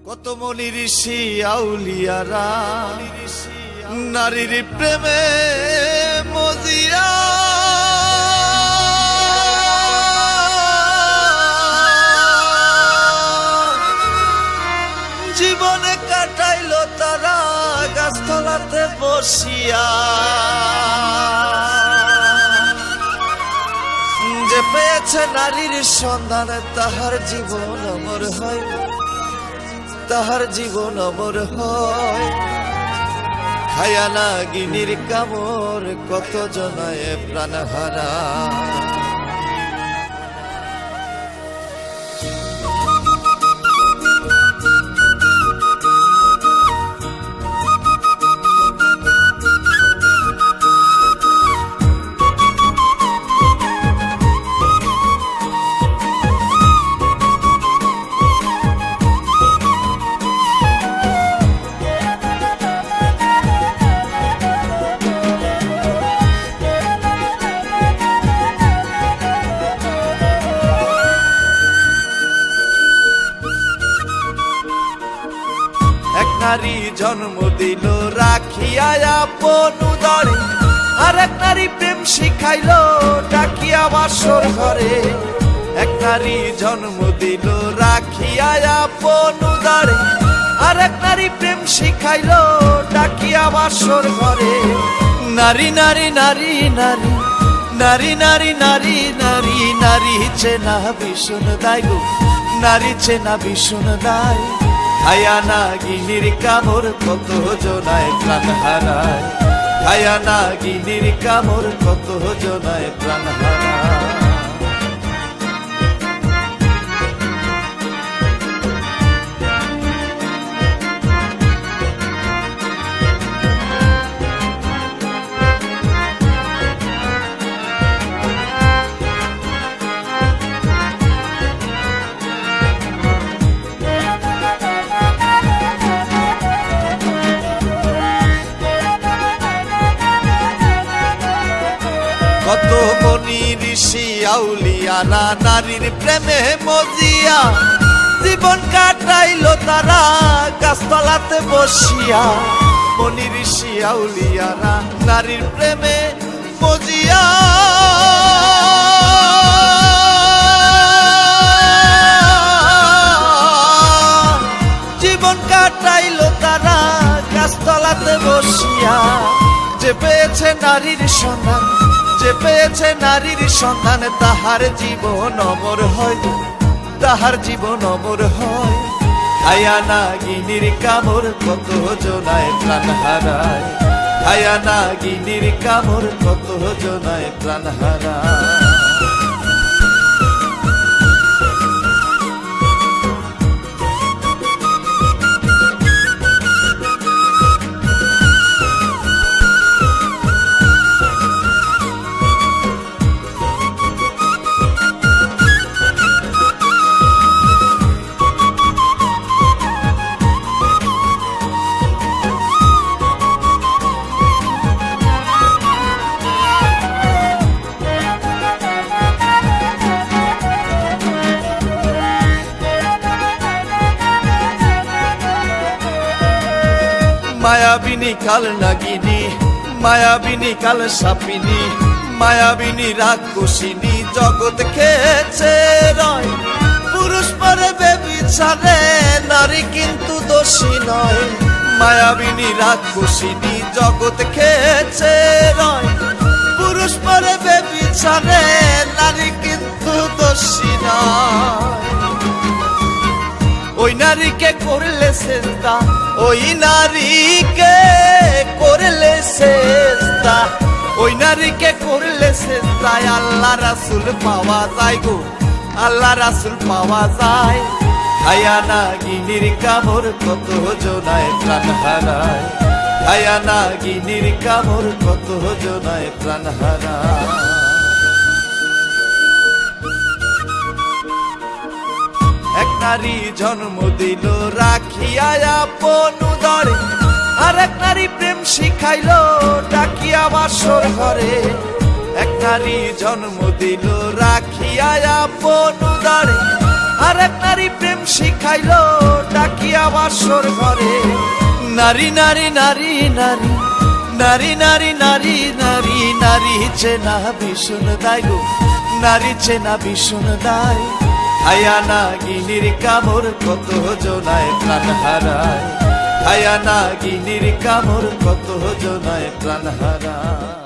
কত মনি ঋষি আউলিয়ারা নারীর প্রেমে মজিয়া জীবনে কাটাইল তারা গাছতলাতে বসিয়া। যে পেয়েছে নারীর সন্ধানে তাহার জীবন অমর হয়, তাহার জীবন অমর হয়। খায়া নাগিনীর কামড় কত জনায় প্রাণ হারা। নারী জন্ম দিল রাখিয়া আপন উদরে, আরেক নারী প্রেম শিখাইল ডাকিয়া বাসর ঘরে। এক নারী জন্ম দিল রাখিয়া আপন উদরে, আরেক নারী প্রেম শিখাইল ডাকিয়া বাসর ঘরে। নারী নারী নারী নারী নারী নারী নারী নারী নারী চেনা ভীষণ দায় গো, নারী চেনা ভীষণ দায়। খায়া নাগিনীর কামড় কত জনায় প্রাণ হারায়, খায়া নাগিনীর কামড় কত জনায় প্রাণ হারায়। কত মনি ঋষি আউলিয়ারা নারীর প্রেমে মজিয়া, জীবন কাটাইল তারা গাছতলাতে বসিয়া। মনি ঋষি আউলিয়ারা নারীর প্রেমে মজিয়া, জীবন কাটাইল তারা গাছতলাতে বসিয়া। যে পেয়েছে নারীর সন্ধান, যে পেয়েছে নারীর সন্ধান তাহার জীবন অমর হয়, তাহার জীবন অমর হয়। খায়া নাগিনীর কামড় কত জনায় প্রাণ হারায়, খায়া নাগিনীর কামড় কত জনায় প্রাণ হারায়। মায়াবিনী কাল নাগিনী, মায়াবিনী কাল সাপিনী, মায়াবিনী রাক্ষসিনী জগৎ খেয়েছে রয়। পুরুষ পরে বেবিচারে নারী কিন্তু দোষী নয়। মায়াবিনী রাক্ষসিনী জগৎ খেয়েছে রয়। পুরুষ পরে বেবিচারে নারী কিন্তু দোষী নয়। ওই নারীকে করলে চেষ্টা, ওই নারীকে করলে চেষ্টা, ওই নারীকে করলে চেষ্টা। আল্লাহ রাসূল পাওয়া যায় গো, আল্লাহ রাসূল পাওয়া যায়। খায়া নাগিনীর কামড় কত জনায় প্রাণ হারায়, খায়া নাগিনীর কামড় কত জনায় প্রাণ হারায়। এক নারী জন্ম দিল রাখিয়া আপন উদরে, আরেক নারী প্রেম শিখাইল ডাকিয়া বাসর ঘরে। এক নারী জন্ম দিল রাখিয়া আপন উদরে, আরেক নারী প্রেম শিখাইল ডাকিয়া বাসর ঘরে নারী নারী নারী নারী নারী নারী নারী নারী নারী চেনা ভীষণ দায় গো নারী চেনা ভীষণ দায় খায়া না গিনির কামড় কত জনায় প্রাণ হারায় খায়া না গিনির কামড় কত জনায় প্রাণ হারায়